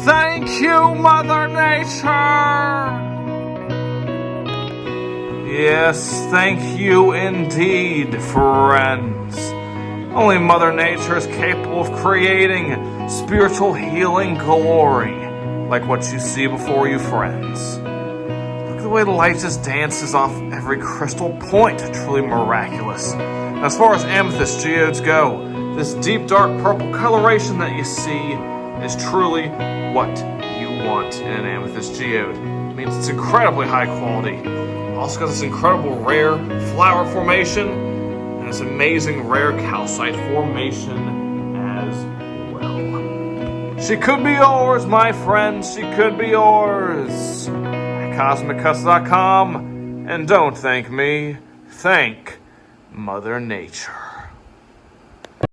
Thank you, Mother Nature! Yes, thank you indeed, friends. Only Mother Nature is capable of creating spiritual healing glory, like what you see before you, friends. Look at the way the light just dances off every crystal point, truly miraculous. As far as amethyst geodes go, this deep dark purple coloration that you see is truly what you want in an amethyst geode. It means it's incredibly high quality. Also got this incredible rare flower formation and this amazing rare calcite formation as well. She could be yours, my friends. She could be yours. At CosmicCuts.com. And don't thank me. Thank Mother Nature.